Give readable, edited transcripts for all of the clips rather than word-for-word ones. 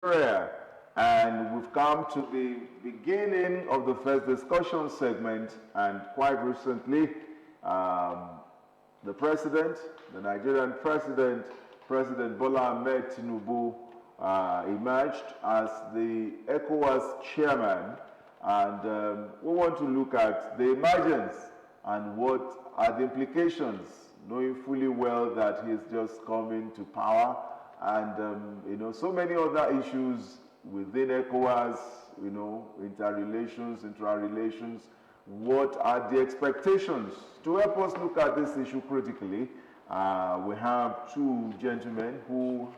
prayer. And we've come to the beginning of the first discussion segment, and quite recently, the president, the Nigerian president, President Bola Ahmed Tinubu, emerged as the ECOWAS chairman, and we want to look at the emergence and what are the implications, knowing fully well that he's just coming to power, and so many other issues within ECOWAS, interrelations, intra-relations. What are the expectations? To help us look at this issue critically, we have two gentlemen who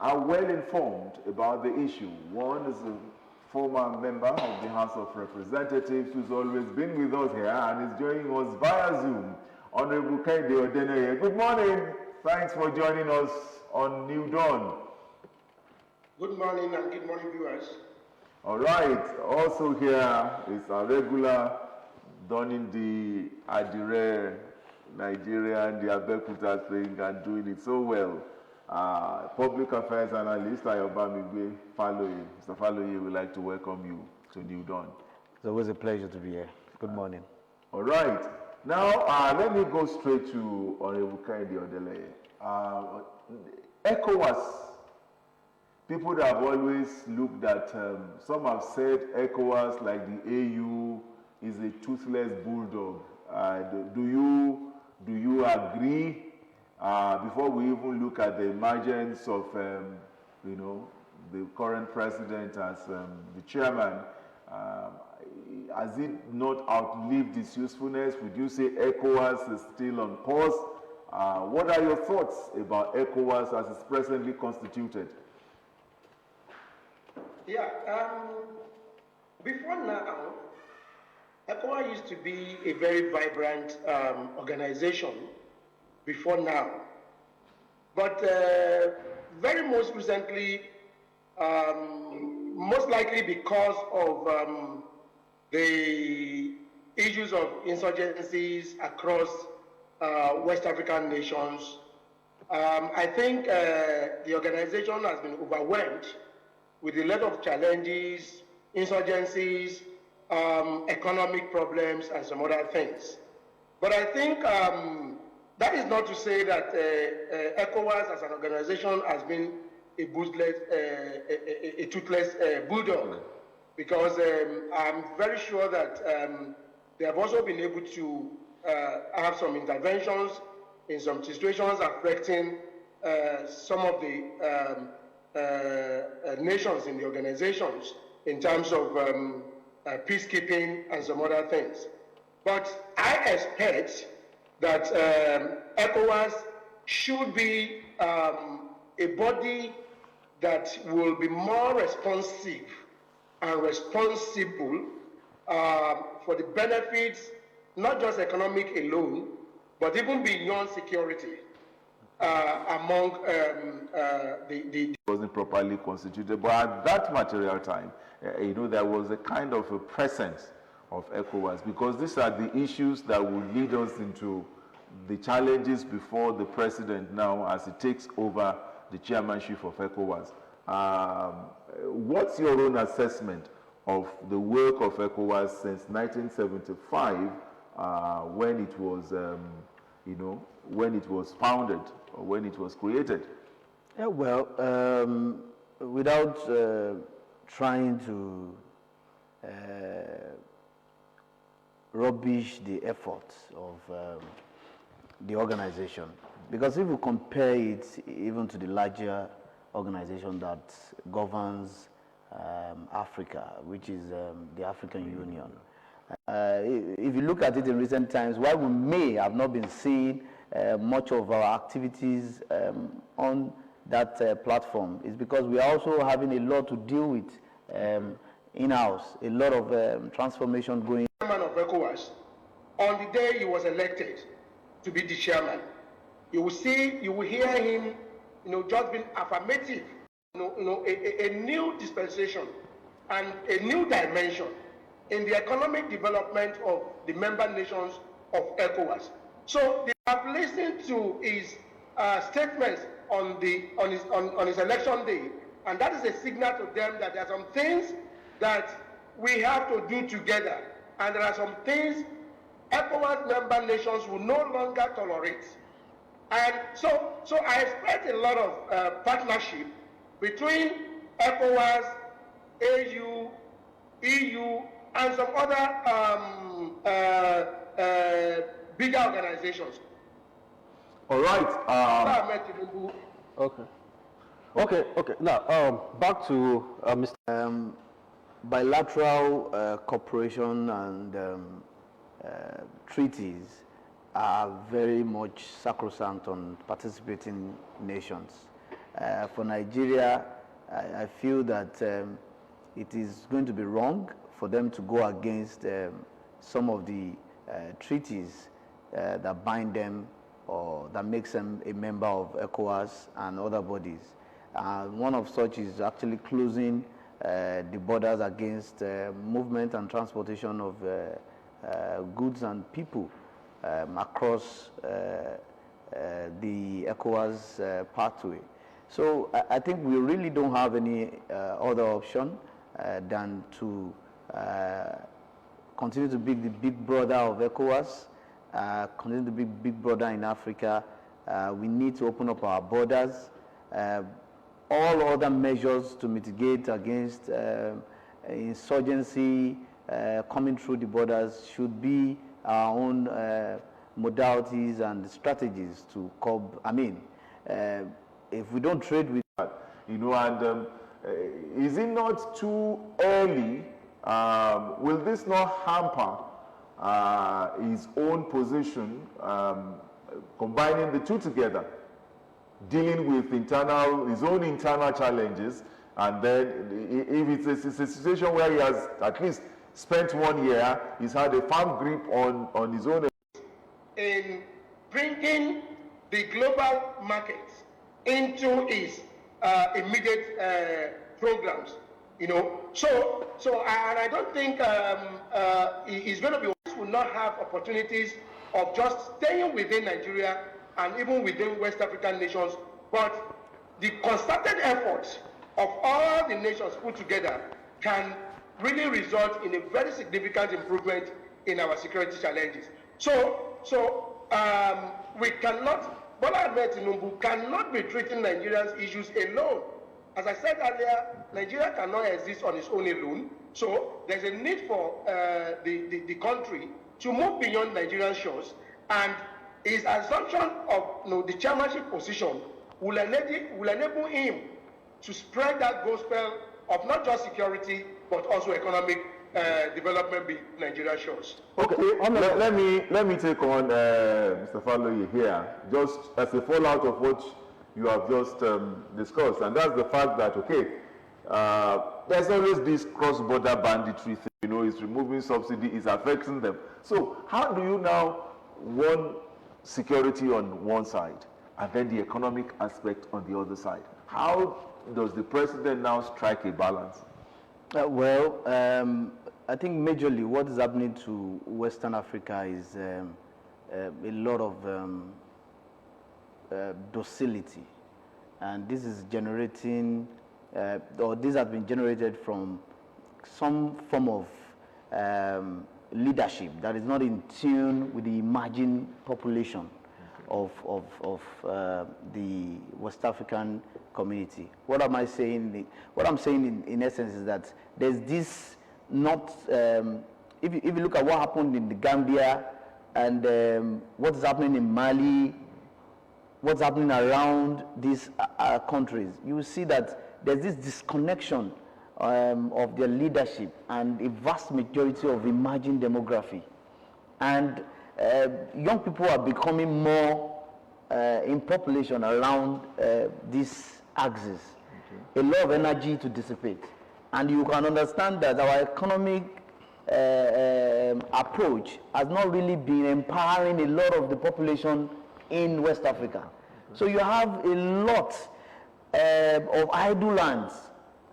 are well informed about the issue. One is a former member of the House of Representatives who's always been with us here and is joining us via Zoom, Honorable Kehinde Odeneye. Good morning. Thanks for joining us on New Dawn. Good morning and good morning, viewers. All right. Also here is our regular donning the Adire Nigerian, the Abeokuta thing, and doing it so well. Public affairs analyst Ayobamigbe Faloye. Mr. Faloye, we'd like to welcome you to New Dawn. It's always a pleasure to be here. Good morning. All right. Now, let me go straight to Honorable Kehinde Odeneye. ECOWAS, people that have always looked at, some have said ECOWAS, like the AU, is a toothless bulldog. Do you agree? Before we even look at the emergence of, the current president as the chairman, has it not outlived its usefulness? Would you say ECOWAS is still on course? What are your thoughts about ECOWAS as it's presently constituted? Yeah, before now, ECOWAS used to be a very vibrant organization before now. But very most recently, most likely because of the issues of insurgencies across West African nations, I think the organization has been overwhelmed with a lot of challenges, insurgencies, economic problems, and some other things. But I think that is not to say that ECOWAS as an organization has been a toothless bulldog, because I'm very sure that they have also been able to have some interventions in some situations affecting some of the nations in the organizations in terms of peacekeeping and some other things. But I expect that ECOWAS should be a body that will be more responsive and responsible for the benefits, not just economic alone, but even beyond security among the wasn't properly constituted, but at that material time, there was a kind of a presence of ECOWAS, because these are the issues that will lead us into the challenges before the president now as he takes over the chairmanship of ECOWAS. What's your own assessment of the work of ECOWAS since 1975, when it was, when it was founded or when it was created? Yeah, well, without trying to rubbish the efforts of the organization, because if we compare it even to the larger organization that governs Africa, which is the African Union, if you look at it in recent times, while we may have not been seeing much of our activities on that platform, is because we are also having a lot to deal with in-house, a lot of transformation going. Chairman of ECOWAS, on the day he was elected to be the chairman, you will hear him, just being affirmative, a new dispensation and a new dimension in the economic development of the member nations of ECOWAS. So they have listened to his statements on his election day And that is a signal to them that there are some things that we have to do together. And there are some things ECOWAS member nations will no longer tolerate. And so I expect a lot of partnership between ECOWAS, AU, EU, and some other bigger organizations. All right. Okay. Now, back to Mr. Bilateral cooperation and treaties are very much sacrosanct on participating nations. For Nigeria, I feel that it is going to be wrong for them to go against some of the treaties that bind them or that makes them a member of ECOWAS and other bodies. One of such is actually closing the borders against movement and transportation of goods and people across the ECOWAS pathway. So I think we really don't have any other option than to continue to be the big brother of ECOWAS, continue to be big brother in Africa. We need to open up our borders. All other measures to mitigate against insurgency coming through the borders should be our own modalities and strategies to curb. I mean, if we don't trade with, and is it not too early? Will this not hamper his own position, combining the two together, dealing with his own internal challenges, and then if it's a situation where he has at least spent 1 year, he's had a firm grip on his own. In bringing the global markets into his immediate programs, So I don't think he's going to be. Will not have opportunities of just staying within Nigeria and even within West African nations, but the concerted efforts of all the nations put together can really result in a very significant improvement in our security challenges. We cannot, Bola Ahmed Tinubu cannot be treating Nigerians' issues alone. As I said earlier, Nigeria cannot exist on its own alone. So there's a need for the country to move beyond Nigerian shores, and his assumption of the chairmanship position will enable him to spread that gospel of not just security but also economic development beyond Nigerian shores. Okay, let me take on Mr. Faloye here, just as a fallout of what you have just discussed, and that's the fact that there's always this cross-border banditry thing. It's removing subsidy, it's affecting them. So how do you now want security on one side and then the economic aspect on the other side? How does the president now strike a balance? I think majorly what is happening to Western Africa is a lot of docility, and this is generating, or this has been generated from some form of leadership that is not in tune with the emerging population of the West African community. What am I saying? What I'm saying in essence is that there's this not, if you look at what happened in the Gambia and what is happening in Mali, what's happening around these countries, you will see that there's this disconnection of their leadership and a vast majority of emerging demography. And young people are becoming more in population around this axis. A lot of energy to dissipate. And you can understand that our economic approach has not really been empowering a lot of the population in West Africa. So you have a lot of idle lands.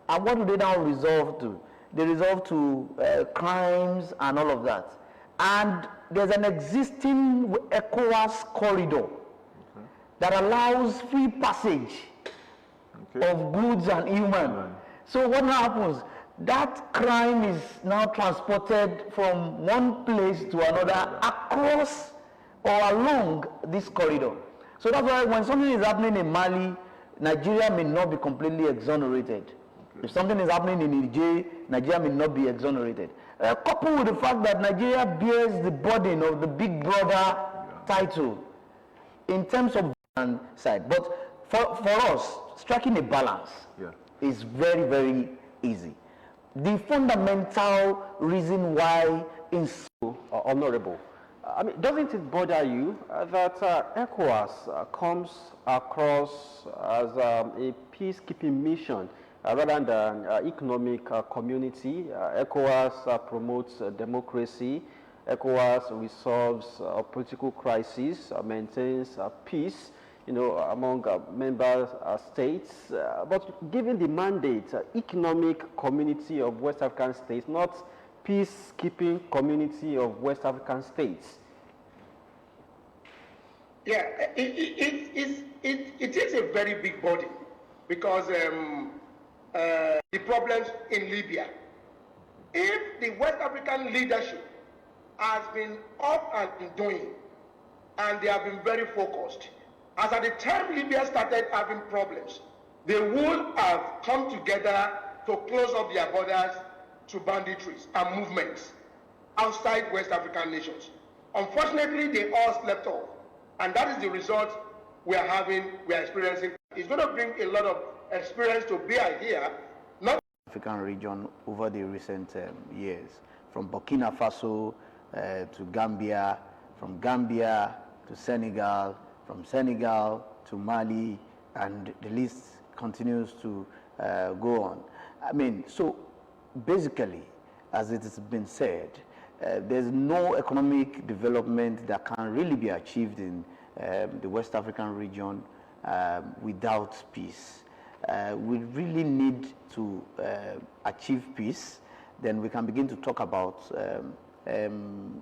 And what do they now resolve to? They resolve to crimes and all of that. And there's an existing ECOWAS corridor that allows free passage of goods and human. So what happens? That crime is now transported from one place to another across or along this corridor. So that's why when something is happening in Mali, Nigeria may not be completely exonerated. If something is happening in Niger, Nigeria may not be exonerated. Coupled with the fact that Nigeria bears the burden of the Big Brother title in terms of side. But for us, striking a balance is very, very easy. The fundamental reason why Honorable, I mean, doesn't it bother you that ECOWAS comes across as a peacekeeping mission rather than economic community? ECOWAS promotes democracy. ECOWAS resolves political crises, maintains peace, among member states. But given the mandate, economic community of West African states, not peacekeeping community of West African states. Yeah, it is a very big body because the problems in Libya. If the West African leadership has been up and doing, and they have been very focused, as at the time Libya started having problems, they would have come together to close up their borders to banditries and movements outside West African nations. Unfortunately, they all slept off, and that is the result we are experiencing. It's going to bring a lot of experience to bear here, not African region over the recent years, from Burkina Faso to Gambia, from Gambia to Senegal, from Senegal to Mali, and the list continues to go on. I mean, so basically, as it has been said, there's no economic development that can really be achieved in the West African region without peace. We really need to achieve peace. Then we can begin to talk about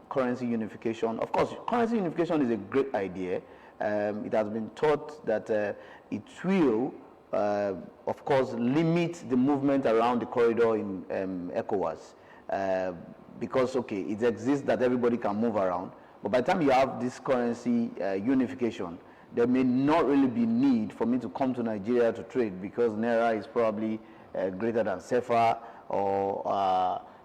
currency unification. Of course, currency unification is a great idea. It has been thought that it will, of course, limit the movement around the corridor in ECOWAS. Because, okay, it exists that everybody can move around. But by the time you have this currency unification, there may not really be need for me to come to Nigeria to trade because Naira is probably greater than CFA.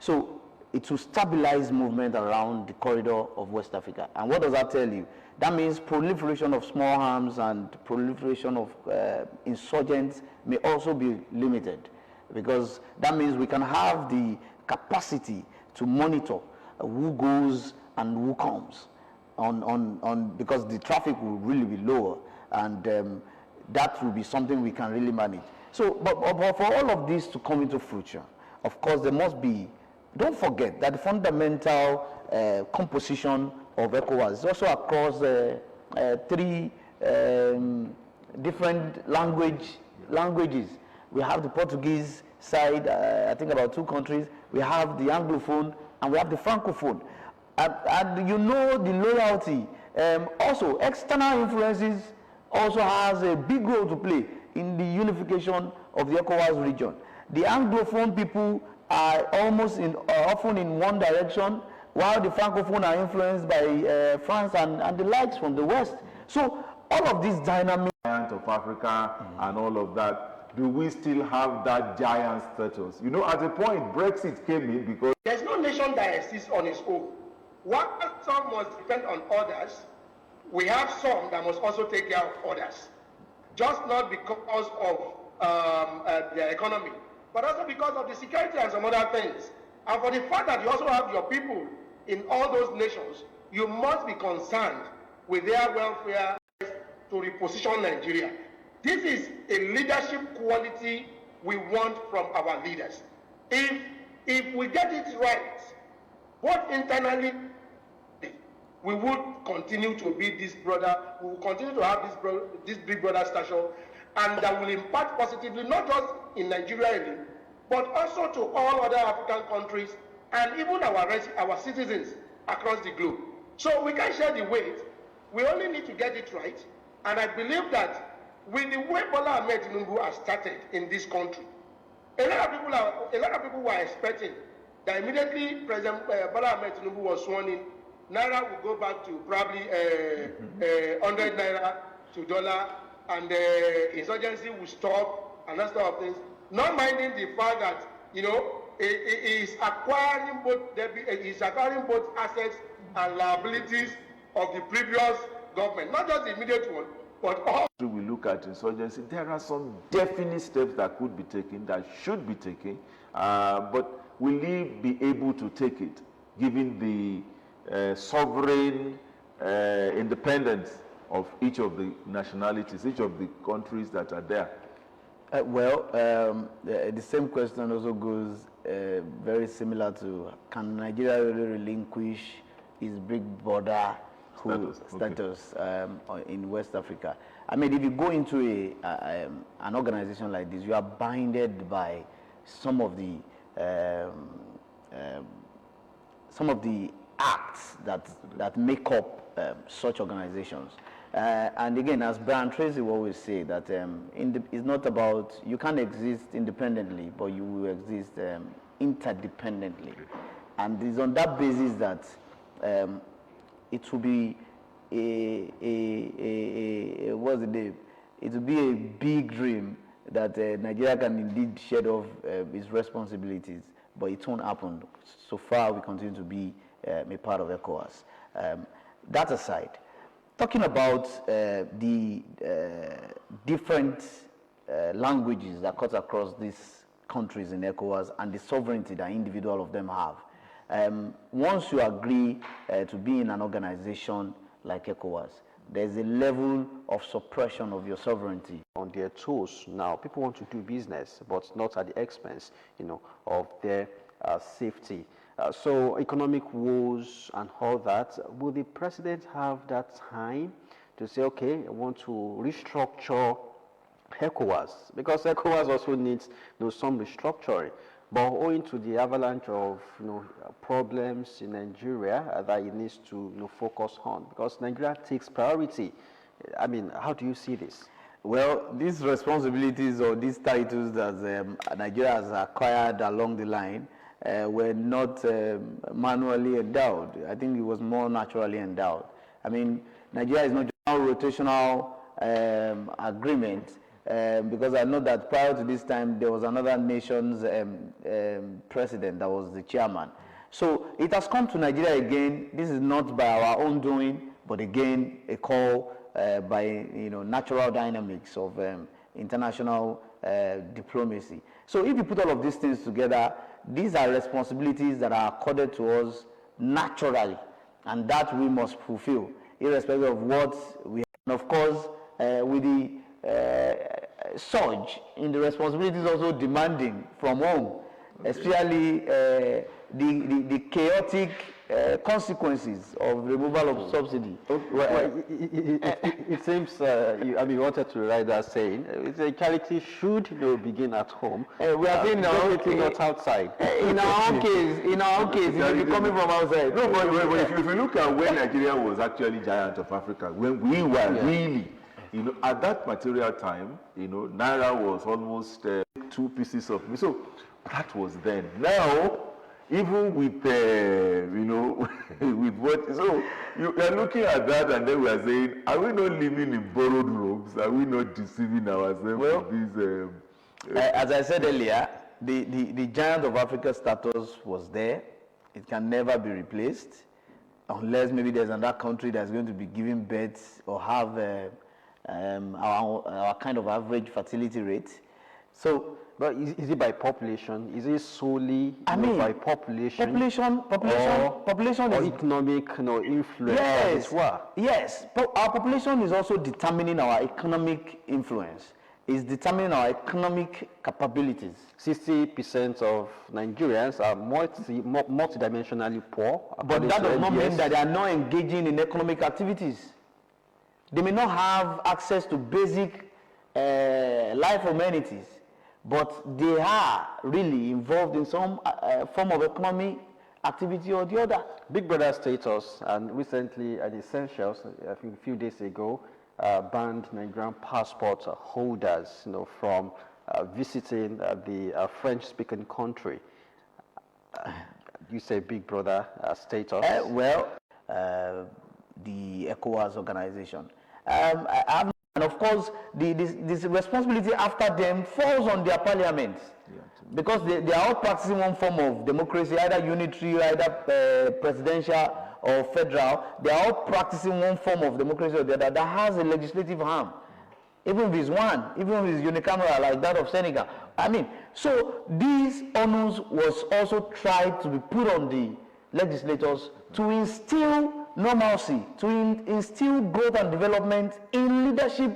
So it will stabilize movement around the corridor of West Africa. And what does that tell you? That means proliferation of small arms and proliferation of insurgents may also be limited, because that means we can have the capacity to monitor who goes and who comes because the traffic will really be lower, and that will be something we can really manage. So, but for all of this to come into fruition, of course, there must be, don't forget that the fundamental composition of ECOWAS is also across three different languages. We have the Portuguese side, I think about 2 countries. We have the Anglophone and we have the Francophone. And you know the loyalty. Also, external influences also has a big role to play in the unification of the ECOWAS region. The Anglophone people are almost often in one direction, while the Francophone are influenced by France and the likes from the West. So all of these dynamics of Africa and all of that, do we still have that giant status? You know, at a point, Brexit came in because there's no nation that exists on its own. While some must depend on others, we have some that must also take care of others. Just not because of their economy, but also because of the security and some other things. And for the fact that you also have your people in all those nations, you must be concerned with their welfare to reposition Nigeria. This is a leadership quality we want from our leaders. If we get it right, both internally, we would continue to be this brother, we will continue to have this big brother stature, and that will impact positively, not just in Nigeria, but also to all other African countries and even our citizens across the globe. So we can share the weight. We only need to get it right, and I believe that with the way Bola Ahmed Tinubu has started in this country, a lot of people were expecting that immediately President Bola Ahmed Tinubu was sworn in, Naira will go back to probably 100 Naira to dollar, and insurgency will stop, and that sort of things. Not minding the fact that, you know, it is acquiring both assets and liabilities of the previous government, not just the immediate one, but all. We look at insurgency, there are some definite steps that could be taken, that should be taken, but will we be able to take it, given the sovereign independence of each of the nationalities, each of the countries that are there? The same question also goes very similar to, can Nigeria really relinquish its big border status in West Africa? I mean, if you go into an organization like this, you are binded by some of the acts that make up such organizations. And again, as Brian Tracy will always say, that it's not about, you can't exist independently, but you will exist interdependently. And it's on that basis that it will be it will be a big dream that Nigeria can indeed shed off its responsibilities, but it won't happen. So far, we continue to be a part of ECOWAS. That aside, talking about the different languages that cut across these countries in ECOWAS and the sovereignty that individual of them have, once you agree to be in an organization like ECOWAS, there's a level of suppression of your sovereignty. On their toes now, people want to do business, but not at the expense, of their safety. So economic woes and all that, will the president have that time to say, okay, I want to restructure ECOWAS? Because ECOWAS also needs some restructuring. But owing to the avalanche of problems in Nigeria that it needs to focus on, because Nigeria takes priority. I mean, how do you see this? Well, these responsibilities or these titles that Nigeria has acquired along the line were not manually endowed. I think it was more naturally endowed. I mean, Nigeria is not just a rotational agreement, because I know that prior to this time, there was another nation's president that was the chairman. So it has come to Nigeria again. This is not by our own doing, but again, a call by natural dynamics of international diplomacy. So if you put all of these things together, these are responsibilities that are accorded to us naturally, and that we must fulfill, irrespective of what we have. And of course, with the surge in the responsibilities also demanding from home, especially the chaotic consequences of removal of subsidy. Well, it seems you wanted to write that saying. Charity should begin at home. We are saying not outside. In our own case, it will be coming from outside. No, but if you look at when Nigeria was actually giant of Africa, when we were really, at that material time, Naira was almost 2 pieces of meat. So that was then. Now, even with with what, so you are looking at that, and then we are saying, are we not living in borrowed robes? Are we not deceiving ourselves with these? As I said earlier, the giant of Africa status was there. It can never be replaced, unless maybe there's another country that's going to be giving birth or have our kind of average fertility rate. So, but is it by population? Is it solely by population? Population or is economic influence. Yes, yes. Our population is also determining our economic influence. It's determining our economic capabilities. 60% of Nigerians are multidimensionally poor. But that does not mean that they are not engaging in economic activities. They may not have access to basic life amenities, but they are really involved in some form of economic activity or the other. Big Brother status, and recently at Essentials, I think a few days ago, banned Nigerian passport holders, from visiting the French-speaking country. You say big brother status? The ECOWAS organization. And of course, this responsibility after them falls on their parliaments. Because they are all practicing one form of democracy, either unitary, either presidential or federal. They are all practicing one form of democracy or the other that has a legislative arm. Even if it's one, even if it's unicameral like that of Senegal. So these honors was also tried to be put on the legislators to instill normalcy, to instill growth and development in leadership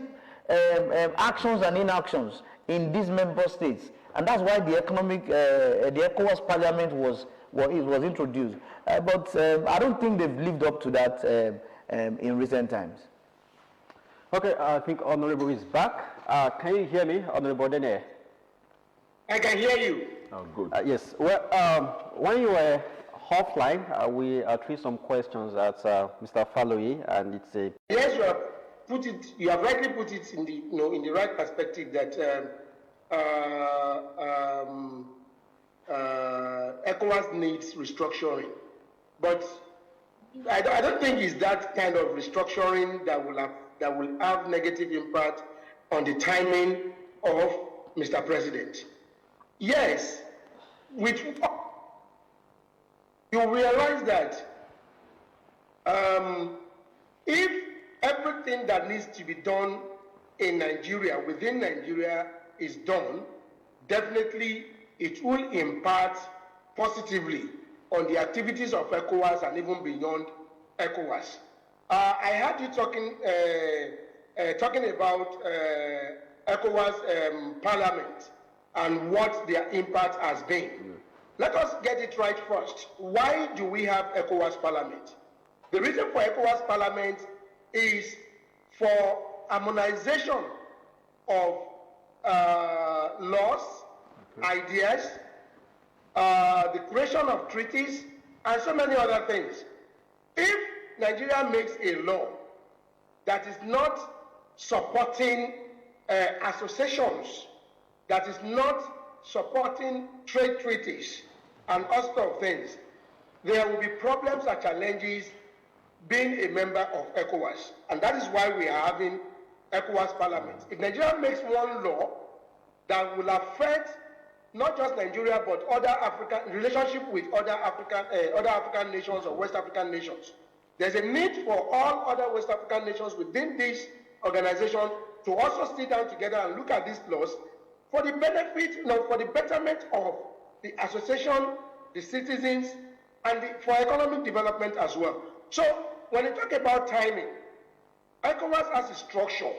actions and inactions in these member states. And that's why the ECOWAS Parliament was introduced. But I don't think they've lived up to that in recent times. Okay, I think Honorable is back. Can you hear me, Honorable Dene? I can hear you. Oh, good. Yes. Well, when you were offline, we threw some questions at Mr. Faloyi, and it's a... Yes, you have rightly put it in the in the right perspective that ECOWAS needs restructuring, but I don't think it's that kind of restructuring that will have negative impact on the timing of Mr. President. Yes, you realize that if everything that needs to be done in Nigeria, within Nigeria, is done, definitely it will impact positively on the activities of ECOWAS and even beyond ECOWAS. I heard you talking about ECOWAS Parliament and what their impact has been. Let us get it right first. Why do we have ECOWAS Parliament? The reason for ECOWAS Parliament is for harmonization of laws, ideas, the creation of treaties, and so many other things. If Nigeria makes a law that is not supporting associations, that is not supporting trade treaties and all sorts of things, there will be problems and challenges being a member of ECOWAS. And that is why we are having ECOWAS Parliament. If Nigeria makes one law that will affect not just Nigeria but other African relationship with other African nations or West African nations, there's a need for all other West African nations within this organization to also sit down together and look at these laws for the benefit, for the betterment of the association, the citizens, and for economic development as well. So when you talk about timing, ECOWAS has a structure.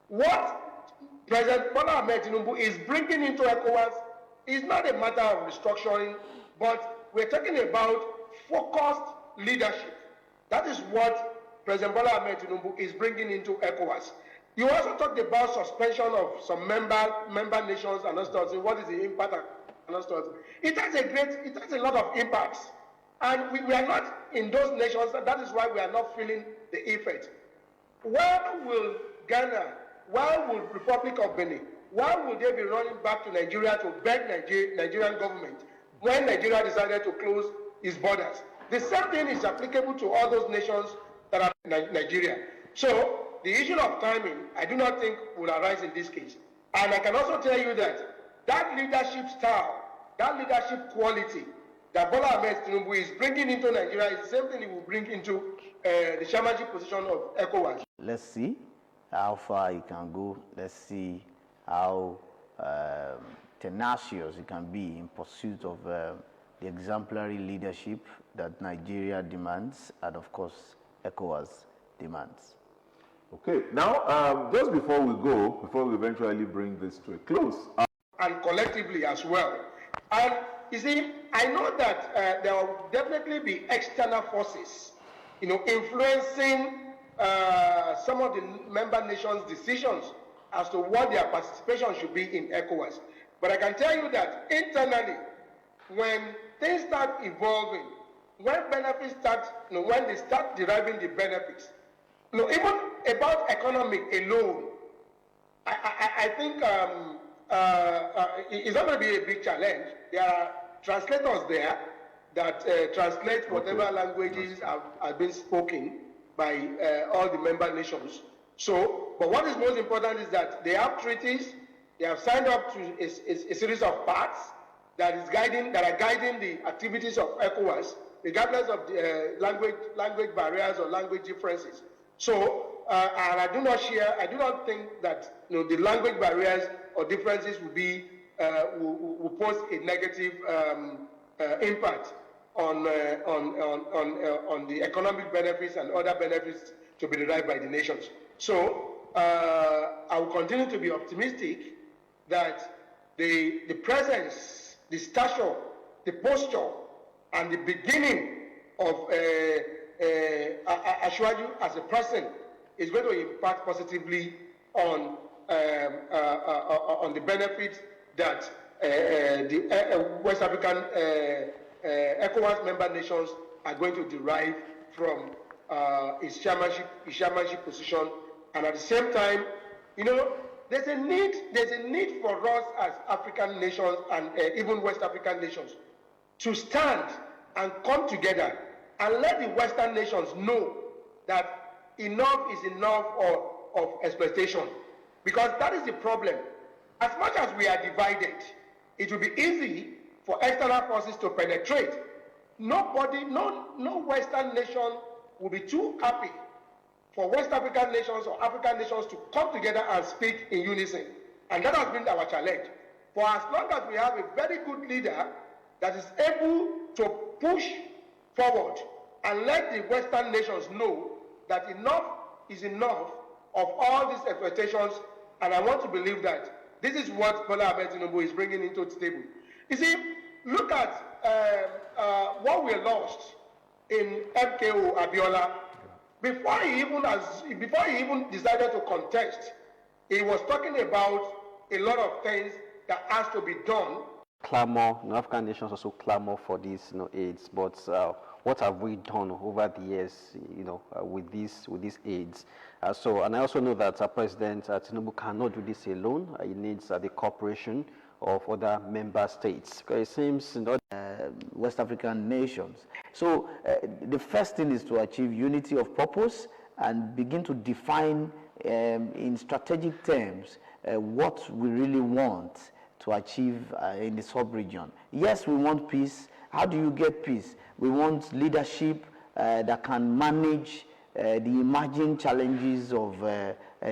What President Bola Ahmed Tinubu is bringing into ECOWAS is not a matter of restructuring, but we're talking about focused leadership. That is what President Bola Ahmed Tinubu is bringing into ECOWAS. You also talked about suspension of some member nations and others. What is the impact and others? It has a lot of impacts. And we are not in those nations, and that is why we are not feeling the effect. Why will Ghana, why will Republic of Benin, why will they be running back to Nigeria to beg Nigerian government when Nigeria decided to close its borders? The same thing is applicable to all those nations that are in Nigeria. So the issue of timing, I do not think will arise in this case. And I can also tell you that leadership style, that leadership quality that Bola Ahmed Tinubu is bringing into Nigeria is the same thing he will bring into the chairmanship position of ECOWAS. Let's see how far he can go. Let's see how tenacious he can be in pursuit of the exemplary leadership that Nigeria demands and, of course, ECOWAS demands. Okay, now just before we eventually bring this to a close. And collectively as well. And you see, I know that there will definitely be external forces, influencing some of the member nations' decisions as to what their participation should be in ECOWAS. But I can tell you that internally, when things start evolving, when benefits start, when they start deriving the benefits, even about economic alone, I think it's not going to be a big challenge. There are translators there that translate whatever languages have been spoken by all the member nations. So, but what is most important is that they have treaties, they have signed up to a series of parts that are guiding the activities of ECOWAS, regardless of the language barriers or language differences. So, and I do not think that the language barriers or differences will pose a negative impact on the economic benefits and other benefits to be derived by the nations. So I will continue to be optimistic that the presence, the stature, the posture, and the beginning of Ashwaju as a person is going to impact positively on the benefits that the West African ECOWAS member nations are going to derive from its chairmanship position, and at the same time, there's a need for us as African nations and even West African nations to stand and come together and let the Western nations know that enough is enough of exploitation, because that is the problem. As much as we are divided, it will be easy for external forces to penetrate. No Western nation will be too happy for West African nations or African nations to come together and speak in unison. And that has been our challenge. For as long as we have a very good leader that is able to push forward and let the Western nations know that enough is enough of all these exploitations, and I want to believe that this is what Bola Ahmed Tinubu is bringing into the table. You see, look at what we lost in MKO Abiola. Before he even decided to contest, he was talking about a lot of things that has to be done. Clamor, African nations also clamor for this, aids. But what have we done over the years, with these aids? And I also know that President Tinubu cannot do this alone. He needs the cooperation of other member states. Because it seems West African nations. So the first thing is to achieve unity of purpose and begin to define in strategic terms what we really want to achieve in the sub-region. Yes, we want peace. How do you get peace? We want leadership that can manage the emerging challenges of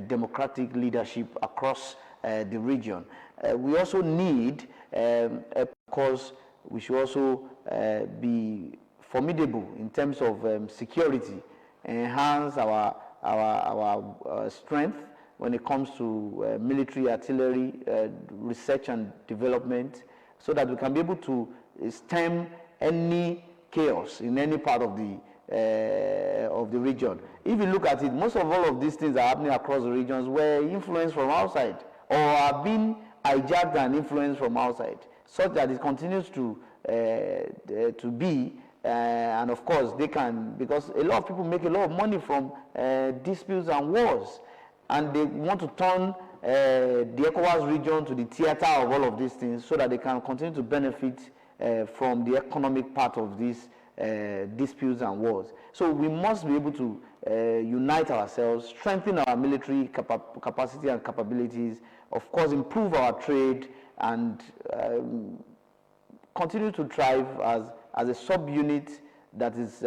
democratic leadership across the region. We also need, of course, we should also be formidable in terms of security, enhance our strength when it comes to military artillery, research and development, so that we can be able to stem any chaos in any part of the region. If you look at it, most of all of these things are happening across the regions where influence from outside or are being hijacked and influenced from outside, such that it continues to be, and of course they can, because a lot of people make a lot of money from disputes and wars, and they want to turn the ECOWAS region to the theater of all of these things so that they can continue to benefit from the economic part of these disputes and wars. So we must be able to unite ourselves, strengthen our military capacity and capabilities, of course improve our trade, and continue to thrive as a subunit that is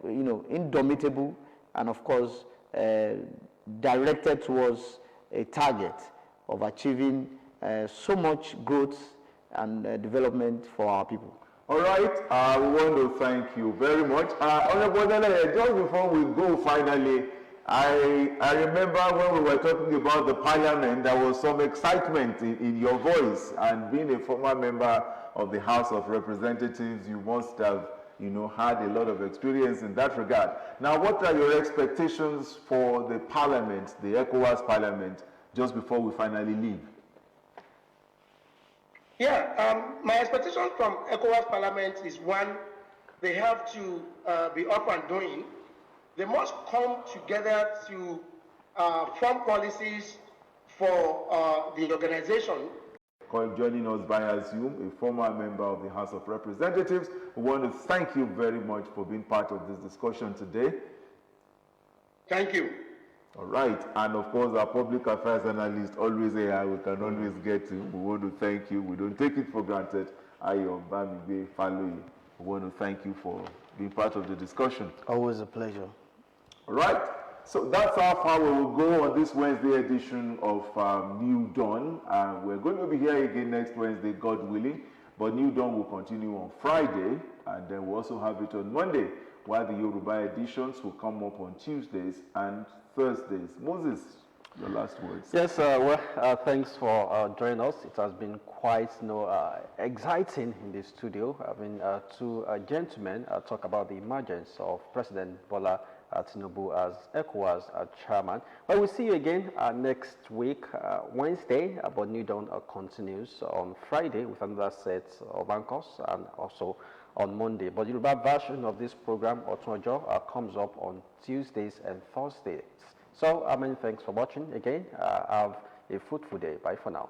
indomitable and of course directed towards a target of achieving so much growth and development for our people. All right, we want to thank you very much. Honorable Deleye, just before we go finally, I remember when we were talking about the parliament, there was some excitement in your voice, and being a former member of the House of Representatives, you must have had a lot of experience in that regard. Now, what are your expectations for the parliament, the ECOWAS parliament, just before we finally leave? Yeah, my expectation from ECOWAS Parliament is, one, they have to be up and doing. They must come together to form policies for the organization. Joining us via Zoom, a former member of the House of Representatives. We want to thank you very much for being part of this discussion today. Thank you. All right, and of course our public affairs analyst, always here, we can always get to. We want to thank you. We don't take it for granted. Ayo Bamibe Faloye. We want to thank you for being part of the discussion. Always a pleasure. All right, so that's how far we will go on this Wednesday edition of New Dawn. We're going to be here again next Wednesday, God willing, but New Dawn will continue on Friday, and then we'll also have it on Monday, while the Yoruba editions will come up on Tuesdays and Thursdays. Moses, your last words. Yes, thanks for joining us. It has been quite exciting in the studio. Having two gentlemen talk about the emergence of President Bola Tinubu as ECOWAS chairman. Well, we'll see you again next week, Wednesday, but New Dawn continues on Friday with another set of anchors, and also on Monday. But the Yoruba version of this program, Otunjo, comes up on Tuesdays and Thursdays. So, many thanks for watching again. Have a fruitful day. Bye for now.